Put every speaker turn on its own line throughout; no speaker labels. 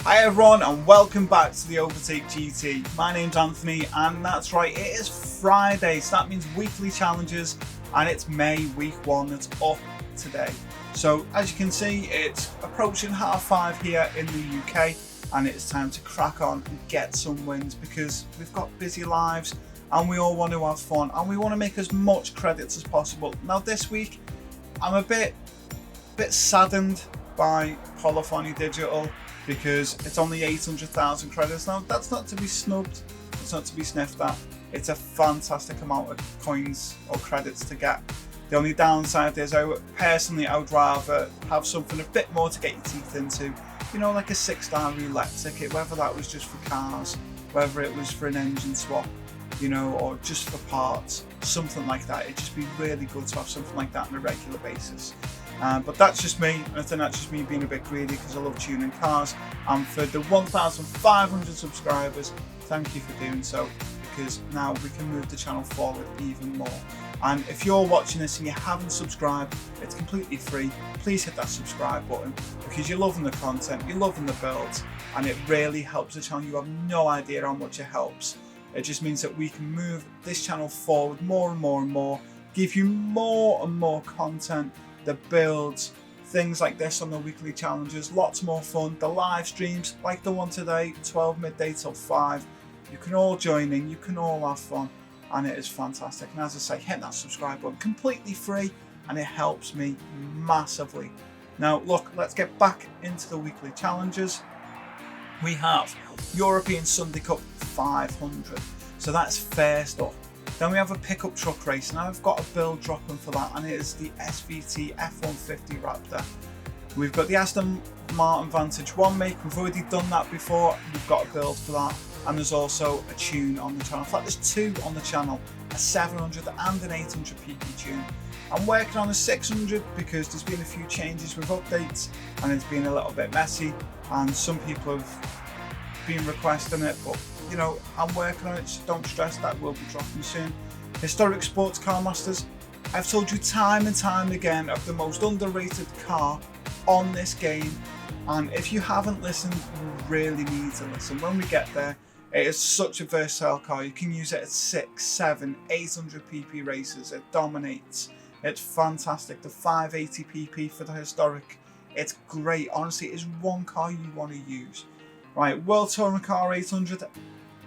Hi everyone and welcome back to the Overtake GT. My name's Anthony and that's right, it is Friday, so that means weekly challenges and it's May week 1 that's up today. So as you can see, it's approaching 5:30 here in the UK and it's time to crack on and get some wins because we've got busy lives and we all want to have fun and we want to make as much credits as possible. Now this week I'm a bit saddened by Polyphony Digital because it's only 800,000 credits. Now that's not to be snubbed, it's not to be sniffed at. It's a fantastic amount of coins or credits to get. The only downside is I would rather have something a bit more to get your teeth into, you know, like a 6-star roulette ticket, whether that was just for cars, whether it was for an engine swap, you know, or just for parts, something like that. It'd just be really good to have something like that on a regular basis. But that's just me, and I think that's just me being a bit greedy because I love tuning cars. And for the 1,500 subscribers, thank you for doing so, because now we can move the channel forward even more. And if you're watching this and you haven't subscribed, it's completely free. Please hit that subscribe button because you're loving the content, you're loving the builds, and it really helps the channel. You have no idea how much it helps. It just means that we can move this channel forward more and more and more, give you more and more content, the builds, things like this on the weekly challenges, lots more fun, the live streams like the one today, 12 midday till 5. You can all join in, you can all have fun, and it is fantastic. And as I say, hit that subscribe button, completely free, and it helps me massively. Now look, let's get back into the weekly challenges. We have European Sunday Cup 500, so that's first up. Then we have a pickup truck race, and I've got a build dropping for that, and it is the SVT F-150 Raptor. We've got the Aston Martin Vantage 1 make, we've already done that before, we've got a build for that, and there's also a tune on the channel. In fact, there's two on the channel, a 700 and an 800 PP tune. I'm working on a 600 because there's been a few changes with updates, and it's been a little bit messy, and some people have been requesting it, but you know, I'm working on it, so don't stress, that will be dropping soon. Historic Sports Car Masters. I've told you time and time again of the most underrated car on this game, and if you haven't listened, you really need to listen. When we get there, it is such a versatile car. You can use it at 6, 7, 800 PP races. It dominates. It's fantastic. The 580 PP for the Historic, it's great. Honestly, it is one car you want to use. Right, World Touring Car 800.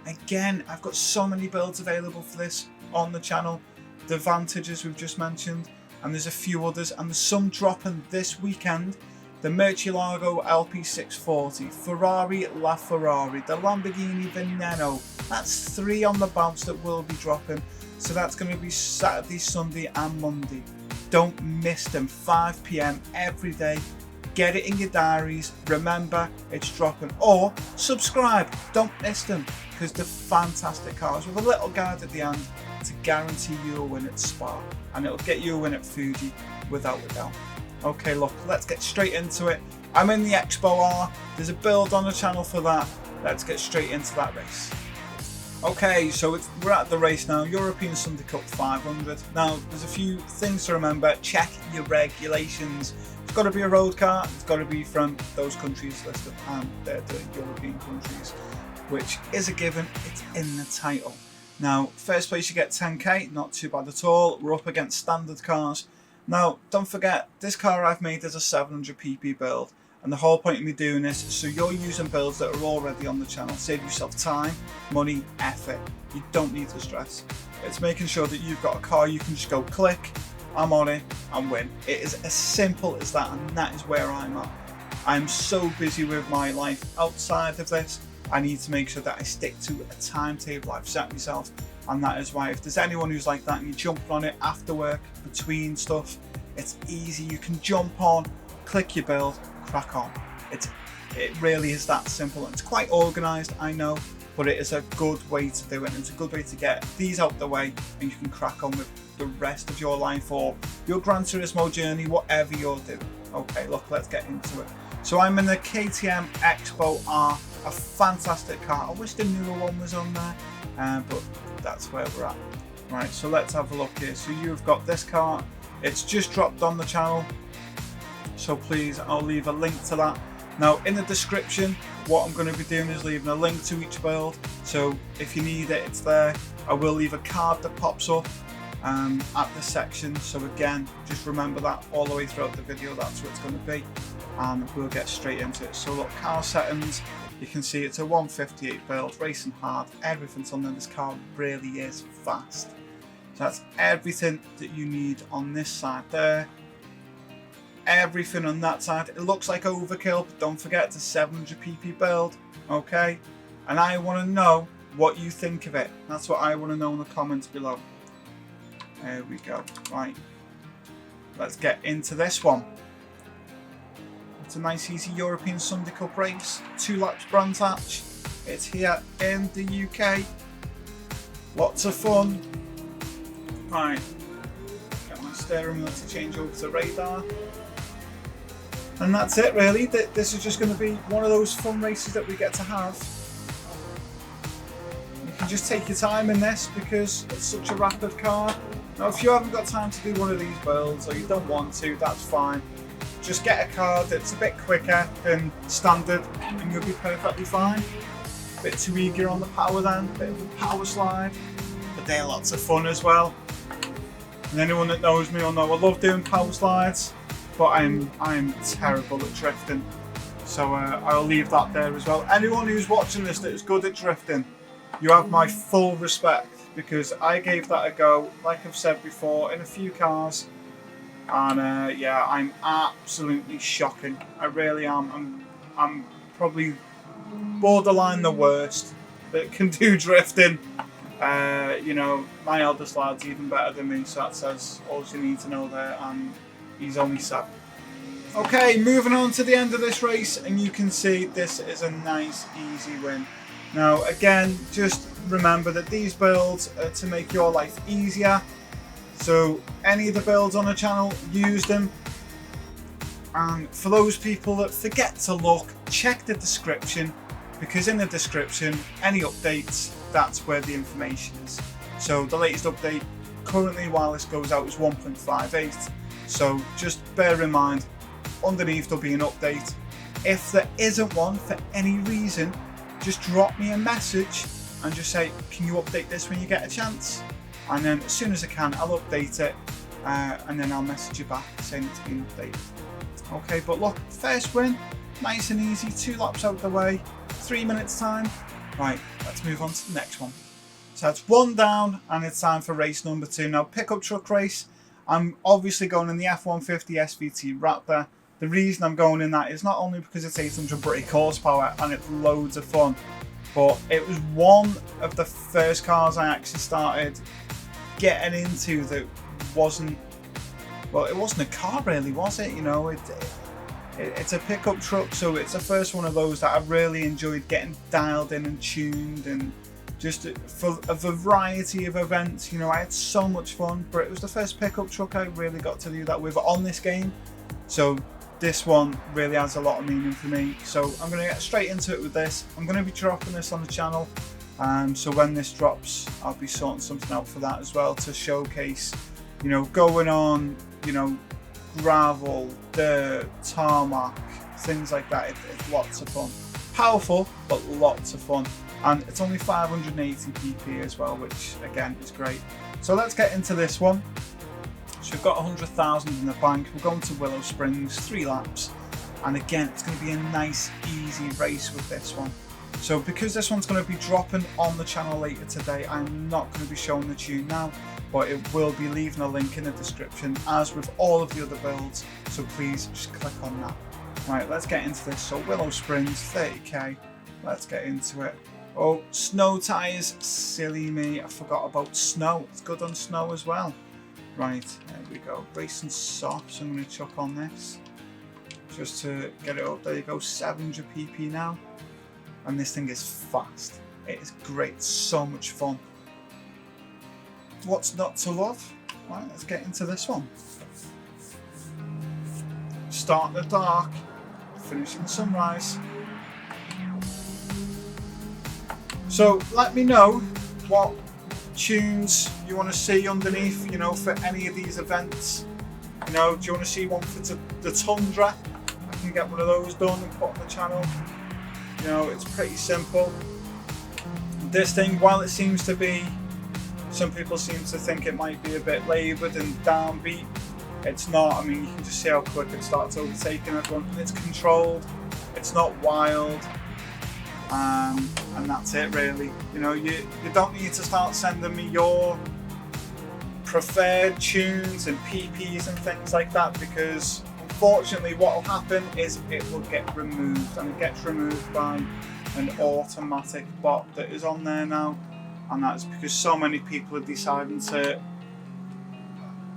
Again, I've got so many builds available for this on the channel. The Vantages we've just mentioned, and there's a few others, and there's some dropping this weekend. The Murcielago LP640, Ferrari LaFerrari, the Lamborghini Veneno. That's 3 on the bounce that will be dropping. So that's going to be Saturday, Sunday and Monday. Don't miss them, 5 PM every day. Get it in your diaries, remember it's dropping, or subscribe, don't miss them, because they're fantastic cars with a little guide at the end to guarantee you a win at Spa, and it'll get you a win at Fuji without a doubt. Okay, look, let's get straight into it. I'm in the Expo R, there's a build on the channel for that. Let's get straight into that race. Okay, so we're at the race now, European Sunday Cup 500. Now, there's a few things to remember. Check your regulations. It's got to be a road car, it's got to be from those countries listed, and they're the European countries, which is a given, it's in the title. Now, first place you get 10k, not too bad at all. We're up against standard cars. Now, don't forget, this car I've made is a 700 PP build, and the whole point of me doing this is so you're using builds that are already on the channel. Save yourself time, money, effort. You don't need to stress. It's making sure that you've got a car you can just go click, I'm on it, and win. It is as simple as that, and that is where I'm at. I'm so busy with my life outside of this, I need to make sure that I stick to a timetable I've set myself, and that is why if there's anyone who's like that and you jump on it after work, between stuff, it's easy. You can jump on, click your build, crack on. It really is that simple. It's quite organised, I know, but it is a good way to do it, and it's a good way to get these out the way, and you can crack on with the rest of your life or your Gran Turismo journey, whatever you're doing. Okay, look, let's get into it. So I'm in the KTM Expo R, a fantastic car. I wish the newer one was on there, but that's where we're at. Right, so let's have a look here. So you've got this car, it's just dropped on the channel, so please, I'll leave a link to that Now in the description, what I'm going to be doing is leaving a link to each build, so if you need it, it's there. I will leave a card that pops up at the section, so again, just remember that all the way throughout the video, that's what it's going to be, and we'll get straight into it. So look, car settings, you can see it's a 158 build, racing hard, everything's on there. This car really is fast. So that's everything that you need on this side there. Everything on that side. It looks like overkill, but don't forget it's a 700 pp build, okay? And I want to know what you think of it. That's what I want to know in the comments below. There we go. Right, let's get into this one. It's a nice easy European Sunday Cup race, 2 laps Vantage. It's here in the UK. Lots of fun. Right, get my steering wheel to change over to radar. And that's it really. This is just going to be one of those fun races that we get to have. You can just take your time in this because it's such a rapid car. Now if you haven't got time to do one of these builds, or you don't want to, that's fine. Just get a car that's a bit quicker than standard and you'll be perfectly fine. A bit too eager on the power then, a bit of a power slide. But they're lots of fun as well. And anyone that knows me will know I love doing power slides, but I'm terrible at drifting. So I'll leave that there as well. Anyone who's watching this that is good at drifting, you have my full respect, because I gave that a go, like I've said before, in a few cars. And yeah, I'm absolutely shocking. I really am. I'm probably borderline the worst that can do drifting. You know, my eldest lad's even better than me, so that says all you need to know there, and he's only 7. Okay, moving on to the end of this race, and you can see this is a nice easy win. Now again, just remember that these builds are to make your life easier. So any of the builds on the channel, use them. And for those people that forget to look, check the description, because in the description, any updates, that's where the information is. So the latest update currently while this goes out is 1.58. So just bear in mind, underneath there'll be an update. If there isn't one for any reason, just drop me a message and just say, can you update this when you get a chance? And then as soon as I can, I'll update it, and then I'll message you back saying it's been updated. Okay, but look, first win, nice and easy, 2 laps out the way, 3 minutes time. Right, let's move on to the next one. So that's 1 down, and it's time for race number 2. Now, pickup truck race, I'm obviously going in the F-150 SVT Raptor. The reason I'm going in that is not only because it's 800 brake horsepower and it's loads of fun, but it was one of the first cars I actually started getting into that wasn't, well, it wasn't a car really, was it? You know, it's a pickup truck, so it's the first one of those that I really enjoyed getting dialed in and tuned, and just for a variety of events. You know, I had so much fun, but it was the first pickup truck I really got to do that with on this game. So this one really has a lot of meaning for me. So I'm going to get straight into it with this. I'm going to be dropping this on the channel. So when this drops, I'll be sorting something out for that as well, to showcase, you know, going on, you know, gravel, dirt, tarmac, things like that. It's lots of fun. Powerful, but lots of fun. And it's only 580 pp as well, which again is great. So let's get into this one. So we've got 100,000 in the bank. We're going to Willow Springs, 3 laps. And again, it's going to be a nice, easy race with this one. So because this one's going to be dropping on the channel later today, I'm not going to be showing the tune now, but it will be leaving a link in the description, as with all of the other builds. So please just click on that. Right, let's get into this. So Willow Springs, 30k. Let's get into it. Oh, snow tyres, silly me. I forgot about snow. It's good on snow as well. Right, there we go. Racing soft, so I'm going to chuck on this just to get it up. There you go, 700 pp now. And this thing is fast. It is great, so much fun. What's not to love? Right, let's get into this one. Start in the dark, finish in the sunrise. So let me know what tunes you want to see underneath, you know, for any of these events. You know, do you want to see one for the Tundra? can get one of those done and put on the channel. You know, it's pretty simple. This thing, while it seems to be, some people seem to think it might be a bit laboured and downbeat, it's not. I mean, you can just see how quick it starts overtaking everyone, and it's controlled, it's not wild, and that's it really. You know, you don't need to start sending me your preferred tunes and PPs and things like that, because unfortunately what will happen is it will get removed, and it gets removed by an automatic bot that is on there now, and that's because so many people are deciding to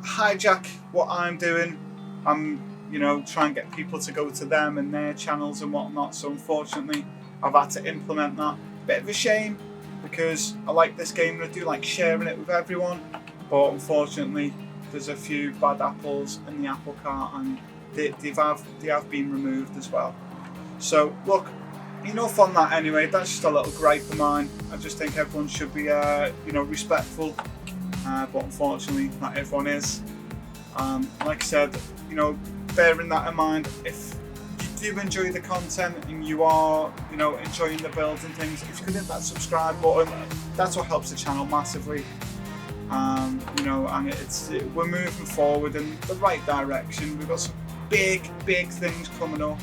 hijack what I'm doing. I'm, you know, trying to get people to go to them and their channels and whatnot, so unfortunately I've had to implement that. Bit of a shame, because I like this game and I do like sharing it with everyone, but unfortunately there's a few bad apples in the apple cart, and they have been removed as well. So look, enough on that anyway. That's just a little gripe of mine. I just think everyone should be you know, respectful, but unfortunately not everyone is. Like I said, you know, bearing that in mind, if you do enjoy the content and you are, you know, enjoying the builds and things, if you could hit that subscribe button, that's what helps the channel massively. You know, and we're moving forward in the right direction. We've got some big things coming up.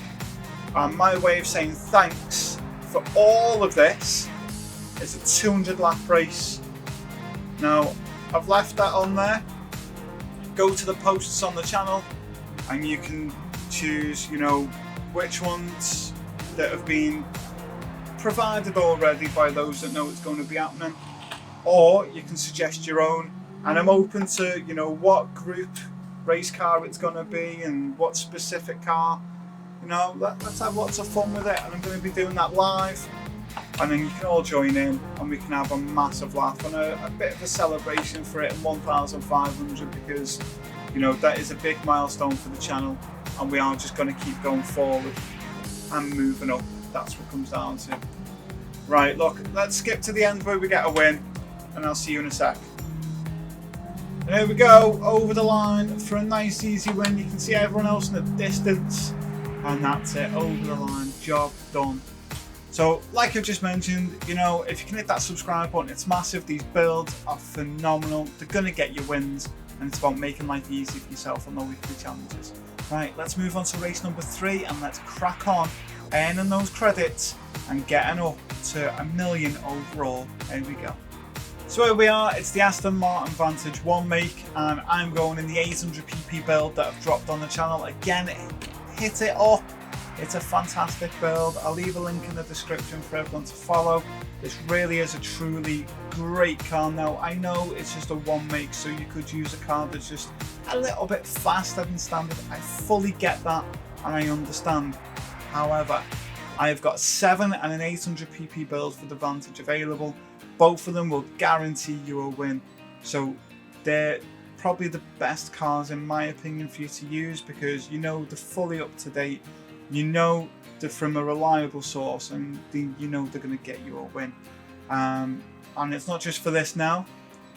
My way of saying thanks for all of this is a 200 lap race. Now, I've left that on there. Go to the posts on the channel and you can choose, you know, which ones that have been provided already by those that know it's going to be happening, or you can suggest your own, and I'm open to, you know, what group race car it's going to be and what specific car. You know, let's have lots of fun with it, and I'm going to be doing that live, and then you can all join in and we can have a massive laugh and a bit of a celebration for it in 1,500, because, you know, that is a big milestone for the channel, and we are just going to keep going forward and moving up. That's what it comes down to. Right, look, let's skip to the end where we get a win, and I'll see you in a sec. And here we go, over the line for a nice easy win. You can see everyone else in the distance, and that's it, over the line, job done. So like I've just mentioned, you know, if you can hit that subscribe button, it's massive. These builds are phenomenal. They're going to get you wins, and it's about making life easy for yourself on the weekly challenges. Right, let's move on to race number 3, and let's crack on earning those credits and getting up to 1 million overall. Here we go. So here we are, it's the Aston Martin Vantage 1 make, and I'm going in the 800 PP build that I've dropped on the channel. Again, hit it up. It's a fantastic build. I'll leave a link in the description for everyone to follow. This really is a truly great car. Now, I know it's just a 1 make, so you could use a car that's just a little bit faster than standard. I fully get that and I understand. However, I've got 7 and an 800 PP build for the Vantage available. Both of them will guarantee you a win. So they're probably the best cars in my opinion for you to use, because you know they're fully up to date. You know they're from a reliable source, and you know they're going to get you a win. And it's not just for this now.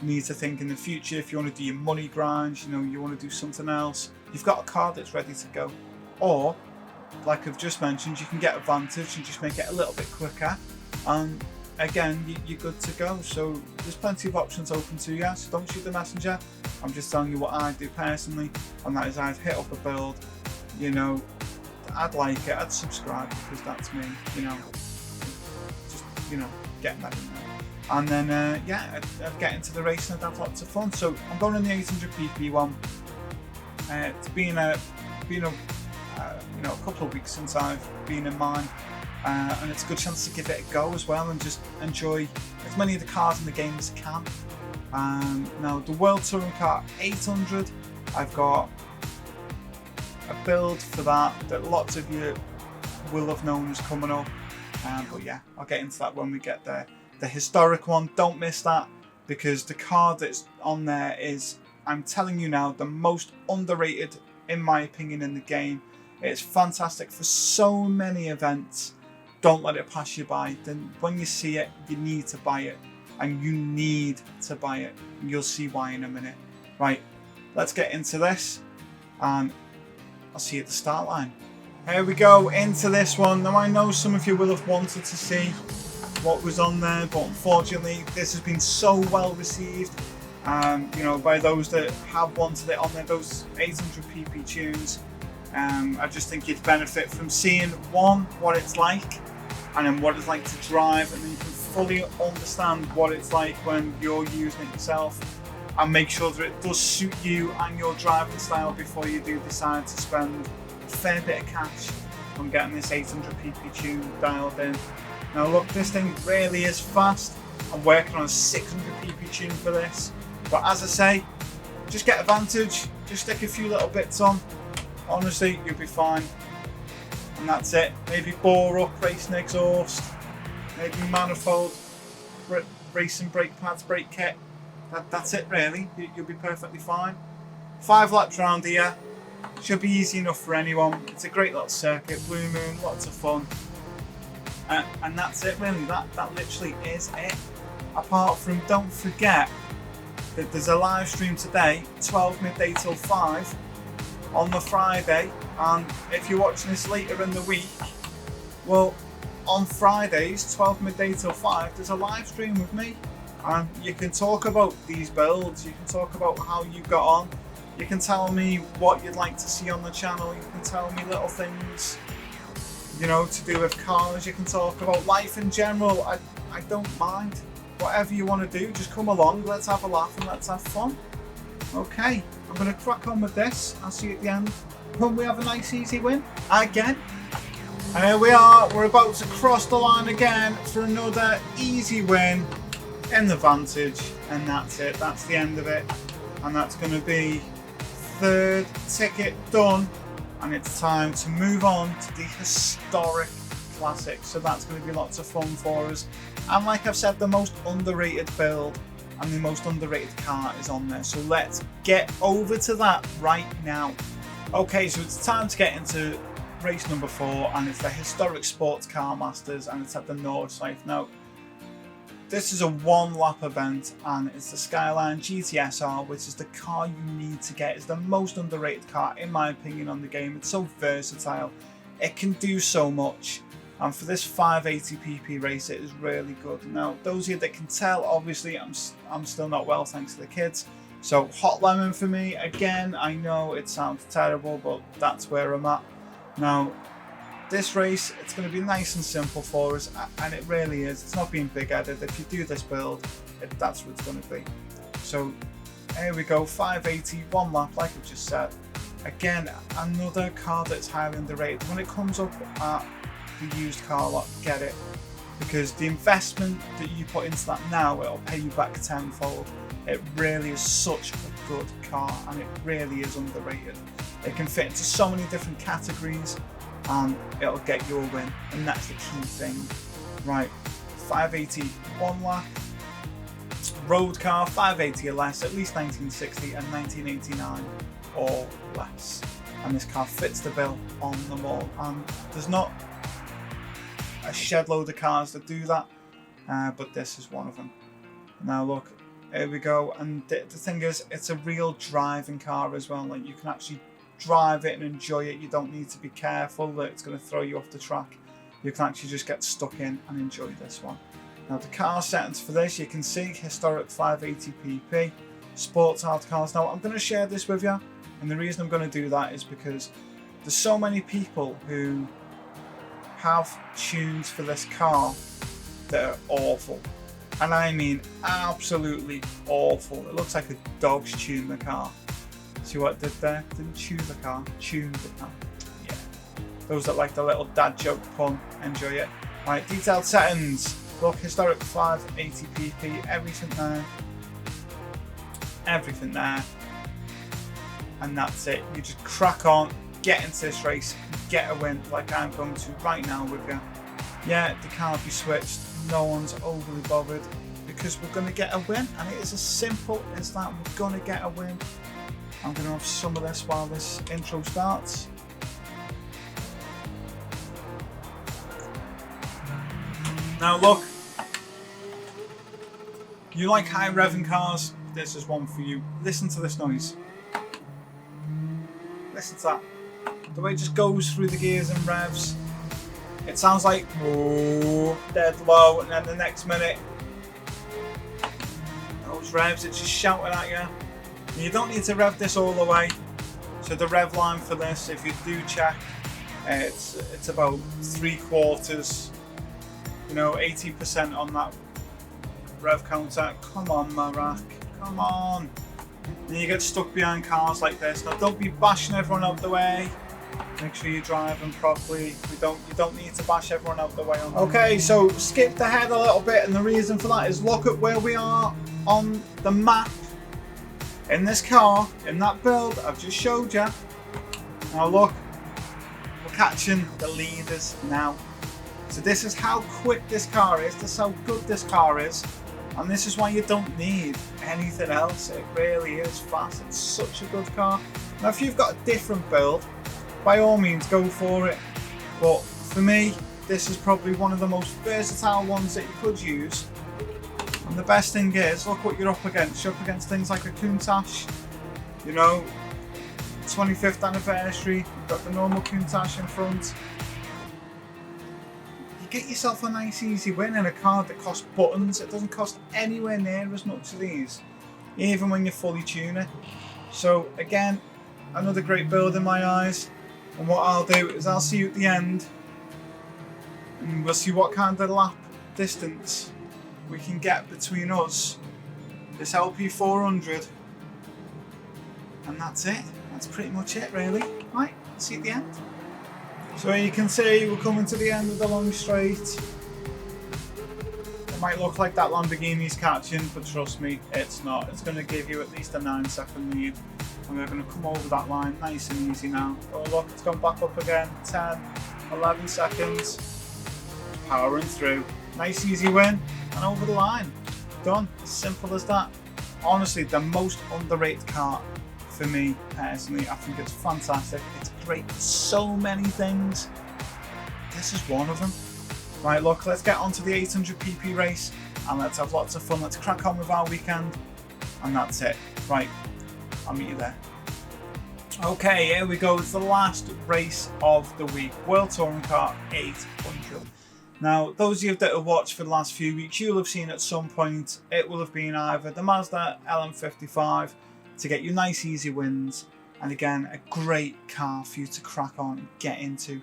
You need to think in the future, if you want to do your money grind, you know, you want to do something else, you've got a car that's ready to go. Or, like I've just mentioned, you can get a Vantage and just make it a little bit quicker, and again, you're good to go. So there's plenty of options open to you. So don't shoot the messenger. I'm just telling you what I do personally, and that is I'd hit up a build, you know, I'd like it, I'd subscribe, because that's me, you know, just, you know, getting that in there. And then, yeah, I'd get into the race and I'd have lots of fun. So I'm going in the 800 PP one. It's been a you know, a couple of weeks since I've been in mine, and it's a good chance to give it a go as well and just enjoy as many of the cars in the game as I can. Now the World Touring Car 800, I've got a build for that lots of you will have known is coming up, but yeah, I'll get into that when we get there. The historic one, don't miss that, because the car that's on there is, I'm telling you now, the most underrated in my opinion in the game. It's fantastic for so many events. Don't let it pass you by. Then when you see it, you need to buy it, and you need to buy it. You'll see why in a minute. Right, let's get into this, and I'll see you at the start line. Here we go into this one. Now I know some of you will have wanted to see what was on there, but unfortunately this has been so well received, you know, by those that have wanted it on there, those 800 pp tunes. I just think you'd benefit from seeing one, what it's like, and then what it's like to drive, and then you can fully understand what it's like when you're using it yourself, and make sure that it does suit you and your driving style before you do decide to spend a fair bit of cash on getting this 800 pp tune dialed in. Now look, this thing really is fast. I'm working on a 600 pp tune for this, but as I say, just get a Vantage, just stick a few little bits on, honestly you'll be fine, and that's it. Maybe bore up racing exhaust, maybe manifold, racing brake pads, brake kit, that's it really. You'll be perfectly fine. 5 laps around here, should be easy enough for anyone. It's a great little circuit, Blue Moon, lots of fun. And that's it really, that literally is it. Apart from, don't forget that there's a live stream today, 12 midday till 5 on the Friday, and if you're watching this later in the week, well, on Fridays 12 midday till 5 there's a live stream with me, and you can talk about these builds, you can talk about how you got on, you can tell me what you'd like to see on the channel, you can tell me little things, you know, to do with cars, you can talk about life in general. I don't mind. Whatever you want to do, just come along, let's have a laugh and let's have fun. Okay, I'm going to crack on with this. I'll see you at the end when we have a nice easy win again. And here we are, we're about to cross the line again for another easy win in the Vantage, and that's it, that's the end of it. And that's going to be 3rd ticket done. And it's time to move on to the historic classic, so that's going to be lots of fun for us. And like I've said, the most underrated build and the most underrated car is on there, so let's get over to that right now. Okay, so it's time to get into race number 4, and it's the Historic Sports Car Masters, and it's at the Nordside. Now this is a 1-lap event, and it's the Skyline GTSR, which is the car you need to get. It's the most underrated car in my opinion on the game. It's so versatile, it can do so much, and for this 580 pp race it is really good. Now those of you that can tell, obviously I'm still not well thanks to the kids, so hot lemon for me again. I know it sounds terrible, but that's where I'm at. Now this race, it's going to be nice and simple for us, and it really is. It's not being big-headed. If you do this build, that's what it's going to be. So here we go, 580, 1 lap, like I've just said. Again, another car that's highly underrated. When it comes up at the used car lot, get it, because the investment that you put into that now, it'll pay you back tenfold. It really is such a good car, and it really is underrated. It can fit into so many different categories, and it'll get your win, and that's the key thing. Right, 580 1 lap, road car 580 or less, at least 1960 and 1989 or less, and this car fits the bill on them all, and there's not a shed load of cars that do that, but this is one of them. Now look, here we go, and the thing is, it's a real driving car as well. Like, you can actually drive it and enjoy it. You don't need to be careful that it's going to throw you off the track. You can actually just get stuck in and enjoy this one. Now the car settings for this, you can see historic 580 pp, sports hard cars. Now I'm going to share this with you, and the reason I'm going to do that is because there's so many people who have tunes for this car that are awful, and I mean absolutely awful. It looks like a dog's tuned the car. See what it did there? Didn't chew the car, tuned the car. Yeah. Those that like the little dad joke pun, enjoy it. Right, detailed settings. Look, historic 580 pp, everything there. Everything there. And that's it. You just crack on, get into this race, get a win like I'm going to right now with you. Yeah, the car will be switched. No one's overly bothered, because we're going to get a win, and it is as simple as that. We're going to get a win. I'm going to have some of this while this intro starts. Now look, you like high revving cars, this is one for you. Listen to this noise. Listen to that. the way it just goes through the gears and revs. It sounds like dead low, and then the next minute, those revs, it's just shouting at you. And you don't need to rev this all the way. So the rev line for this, if you do check, it's about 3/4, 80% on that rev counter. Come on, Marak, come on. And you get stuck behind cars like this. Now don't be bashing everyone out the way. Make sure you're driving properly. You don't need to bash everyone out the way. Okay, so skipped ahead a little bit, and the reason for that is look at where we are on the map in this car, in that build I've just showed you. Now look, we're catching the leaders now. So this is how quick this car is, this is how good this car is, and this is why you don't need anything else. It really is fast. It's such a good car. Now if you've got a different build, by all means go for it, but for me this is probably one of the most versatile ones that you could use. And the best thing is, look what you're up against. You're up against things like a Countach, 25th anniversary, you've got the normal Countach in front. You get yourself a nice easy win in a car that costs buttons. It doesn't cost anywhere near as much as these, even when you fully tune it. So again, another great build in my eyes. And what I'll do is I'll see you at the end, and we'll see what kind of lap distance we can get between us, this LP400, and that's it. That's pretty much it really. Right, see you at the end. So you can see we're coming to the end of the long straight. It might look like that Lamborghini's catching, but trust me, it's not. It's going to give you at least a 9-second lead, and we're going to come over that line nice and easy now. Oh look, it's gone back up again. 10, 11 seconds. Powering through. Nice easy win, and over the line. Done. As simple as that. Honestly, the most underrated car for me personally. I think it's fantastic. It's great for so many things. This is one of them. Right, look, let's get on to the 800 pp race, and let's have lots of fun. Let's crack on with our weekend, and that's it. Right, I'll meet you there. Okay, here we go. It's the last race of the week. World Touring Car 800. Now, those of you that have watched for the last few weeks, you'll have seen at some point it will have been either the Mazda LM55 to get you nice easy wins, and again a great car for you to crack on and get into,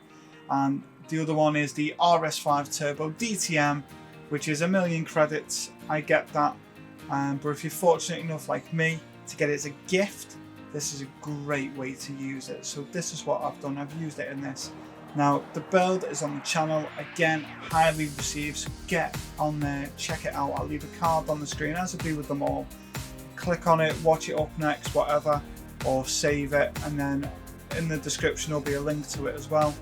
and the other one is the RS5 Turbo DTM, which is 1,000,000 credits. I get that, but if you're fortunate enough like me to get it as a gift, this is a great way to use it. So this is what I've done. I've used it in this. Now, the build is on the channel, again, highly received, so get on there, check it out. I'll leave a card on the screen, as I do with them all. Click on it, watch it up next, whatever, or save it, and then in the description there'll be a link to it as well.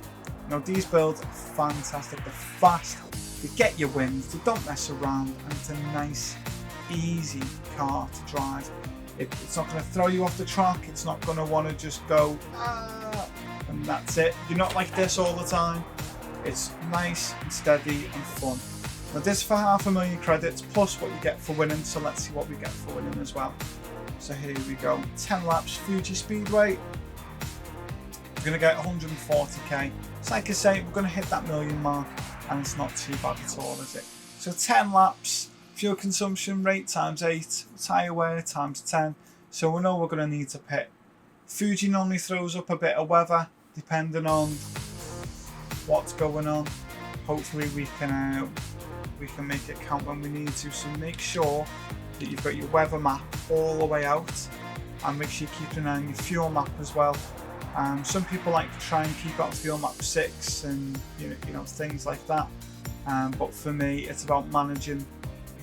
Now, these builds are fantastic, they're fast, they get your wins, they don't mess around, and it's a nice, easy car to drive. It's not going to throw you off the track, it's not going to want to just go, and that's it. You're not like this all the time. It's nice and steady and fun. Now this is for 500,000 credits plus what you get for winning, so let's see what we get for winning as well. So here we go, 10 laps, Fuji Speedway. We're going to get 140k. So like I say, we're going to hit that million mark, and it's not too bad at all, is it? So 10 laps, fuel consumption rate times 8, tyre wear times 10. So we know we're going to need to pit. Fuji normally throws up a bit of weather depending on what's going on. Hopefully we can make it count when we need to. So make sure that you've got your weather map all the way out, and make sure you keep an eye on your fuel map as well. Some people like to try and keep up fuel map 6 and you know things like that. But for me, it's about managing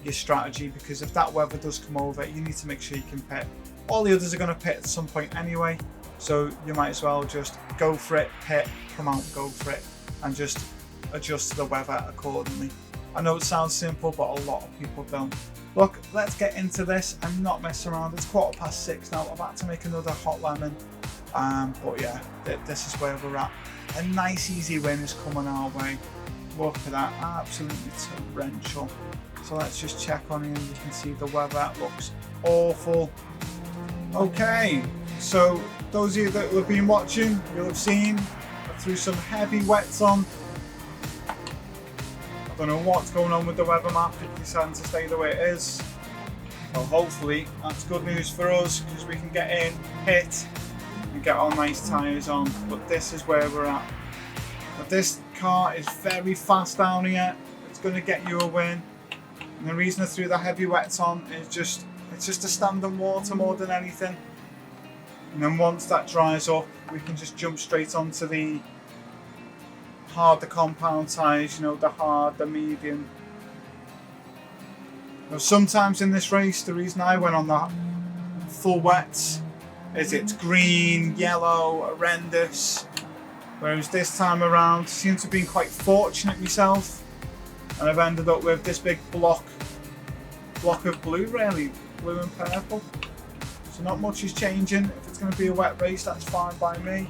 your strategy, because if that weather does come over, you need to make sure you can pit. All the others are going to pit at some point anyway, so you might as well just go for it, pit, come out, go for it, and just adjust to the weather accordingly. I know it sounds simple, but a lot of people don't. Look, let's get into this and not mess around. It's 6:15 now. I'm about to make another hot lemon, but yeah, this is where we're at. A nice easy win is coming our way. Look at that, absolutely torrential. So let's just check on here. You can see the weather looks awful. Okay, So those of you that have been watching, you'll have seen I threw some heavy wets on. I don't know what's going on with the weather map, it's deciding to stay the way it is. Well, hopefully that's good news for us because we can get in, hit and get our nice tyres on. But this is where we're at. But this car is very fast down here. It's going to get you a win. And the reason I threw the heavy wets on is it's just to stand in water more than anything. And then once that dries up, we can just jump straight onto the harder compound tyres, you know, the hard, the medium. Now, sometimes in this race, the reason I went on that full wets is it's green, yellow, horrendous. Whereas this time around, I seem to have been quite fortunate myself, and I've ended up with this big block of blue, really, blue and purple. So not much is changing. If it's going to be a wet race, that's fine by me.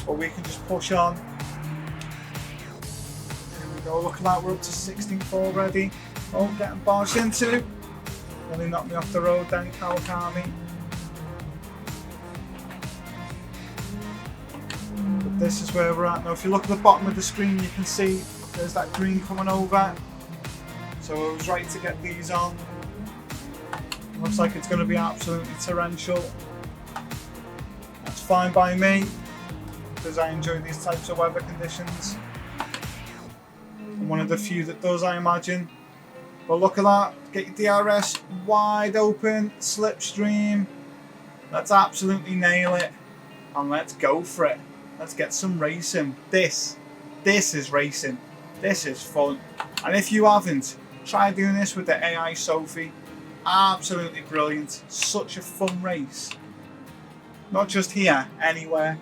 But we can just push on. Here we go. Looking like we're up to 16th already. Oh, getting barged into. Nearly knocked me off the road then, Kawakami. But this is where we're at now. If you look at the bottom of the screen, you can see there's that green coming over. So I was right to get these on. Looks like it's going to be absolutely torrential. That's fine by me because I enjoy these types of weather conditions. I'm one of the few that does, I imagine. But look at that, get your DRS wide open, slipstream. Let's absolutely nail it and let's go for it. Let's get some racing. This is racing. This is fun. And if you haven't, try doing this with the AI Sophie. Absolutely brilliant. Such a fun race. Not just here, anywhere.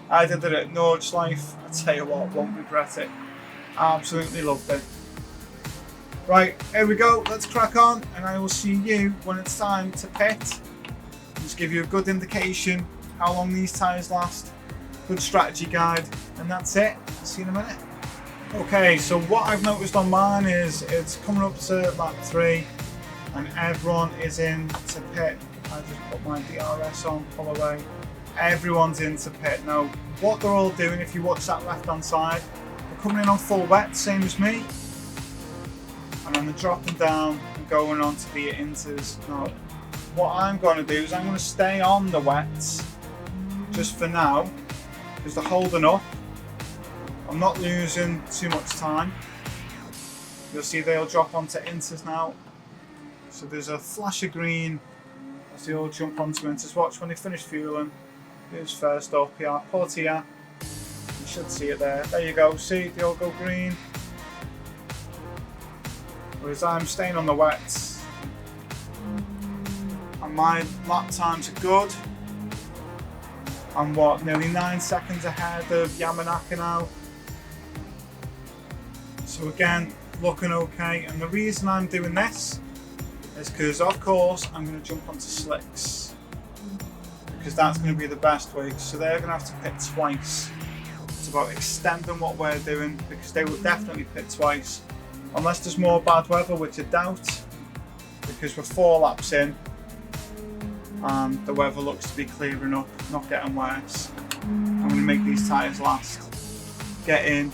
I did it at Nord's Life. I tell you what, won't regret it. Absolutely loved it. Right, here we go. Let's crack on, and I will see you when it's time to pit. Just give you a good indication how long these tyres last. Good strategy guide, and that's it. See you in a minute. Okay, so what I've noticed on mine is it's coming up to lap 3. And everyone is in to pit. I just put my DRS on, pull away. Everyone's into pit. Now, what they're all doing, if you watch that left hand side, they're coming in on full wet, same as me. And then they're dropping down and going on to the inters. Now, what I'm going to do is I'm going to stay on the wets just for now, because they're holding up. I'm not losing too much time. You'll see they'll drop onto inters now. So there's a flash of green as they all jump onto inters. Watch when they finish fueling. Who's first up here? Pull it here. You should see it there. There you go. See, they all go green. Whereas I'm staying on the wets. And my lap times are good. I'm what, nearly 9 seconds ahead of Yamanaka now. So again, looking okay. And the reason I'm doing this is because, of course, I'm going to jump onto slicks because that's going to be the best way. So they're going to have to pit twice. It's about extending what we're doing because they will definitely pit twice unless there's more bad weather, which I doubt, because we're 4 laps in and the weather looks to be clearing up, not getting worse. I'm going to make these tyres last. Get in,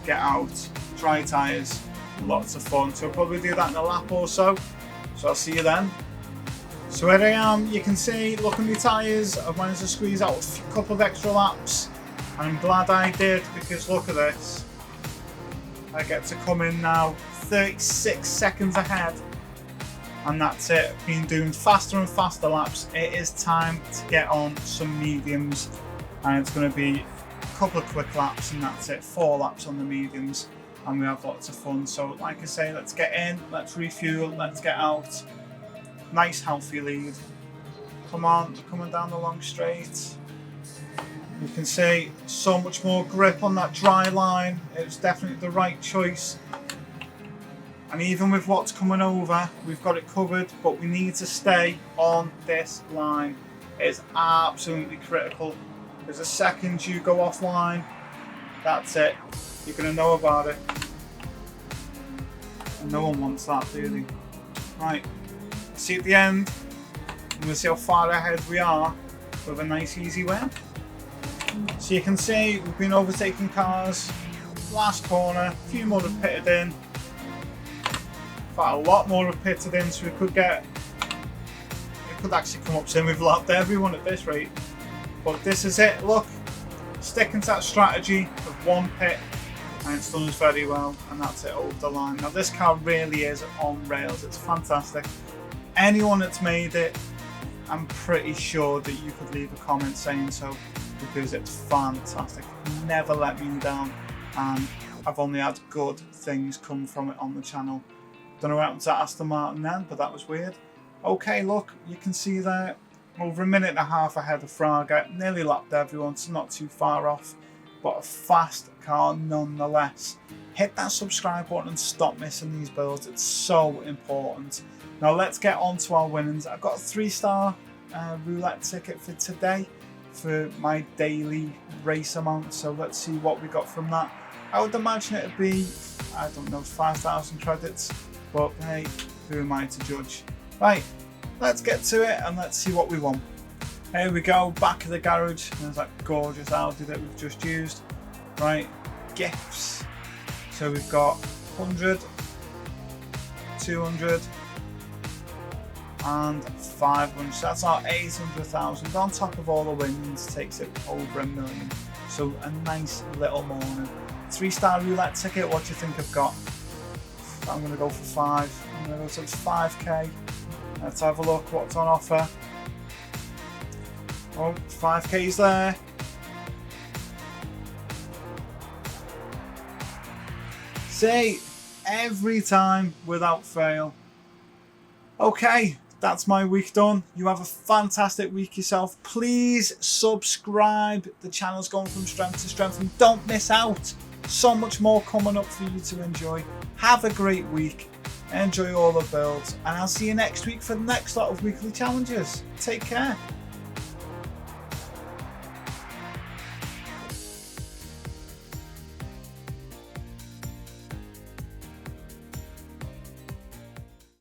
get out, dry tyres, lots of fun. So I'll probably do that in a lap or so. So I'll see you then. So here I am, you can see, look at my tyres, I've managed to squeeze out a couple of extra laps. And I'm glad I did because look at this. I get to come in now 36 seconds ahead. And that's it, I've been doing faster and faster laps. It is time to get on some mediums. And it's going to be a couple of quick laps and that's it, 4 laps on the mediums. And we have lots of fun. So like I say, let's get in, let's refuel, let's get out. Nice healthy lead. Come on, we're coming down the long straight. You can see so much more grip on that dry line. It's definitely the right choice. And even with what's coming over, we've got it covered, but we need to stay on this line. It's absolutely critical. Because the second you go offline, that's it. You're going to know about it. And no one wants that, do they? Right, see at the end, and we'll see how far ahead we are. with a nice easy win. So you can see we've been overtaking cars. Last corner, a few more have pitted in. In fact, a lot more have pitted in, so we could actually come up soon. We've lapped everyone at this rate. But this is it, look. Sticking to that strategy of one pit, and it's done us very well, and that's it over the line. Now this car really is on rails, it's fantastic. Anyone that's made it, I'm pretty sure that you could leave a comment saying so, because it's fantastic. Never let me down, and I've only had good things come from it on the channel. Don't know what happened to Aston Martin then, but that was weird. Okay, look, you can see there, over a minute and a half ahead of Fraga, nearly lapped everyone, so not too far off, but a fast car nonetheless. Hit that subscribe button and stop missing these builds, it's so important. Now let's get on to our winnings. I've got a 3-star roulette ticket for today for my daily race amount, so let's see what we got from that. I would imagine it'd be, I don't know, 5,000 credits, but hey, who am I to judge? Right, let's get to it and let's see what we won. Here we go, back of the garage. There's that gorgeous Audi that we've just used. Right, gifts. So we've got 100, 200, and 500. So that's our 800,000 on top of all the wins, takes it over $1 million. So a nice little morning. 3-star roulette ticket, what do you think I've got? I'm going to go for 5. I'm going to go to 5k. Let's have a look what's on offer. Oh, 5k's there. See, every time without fail. Okay, that's my week done. You have a fantastic week yourself. Please subscribe. The channel's going from strength to strength, and don't miss out. So much more coming up for you to enjoy. Have a great week. Enjoy all the builds, and I'll see you next week for the next lot of weekly challenges. Take care.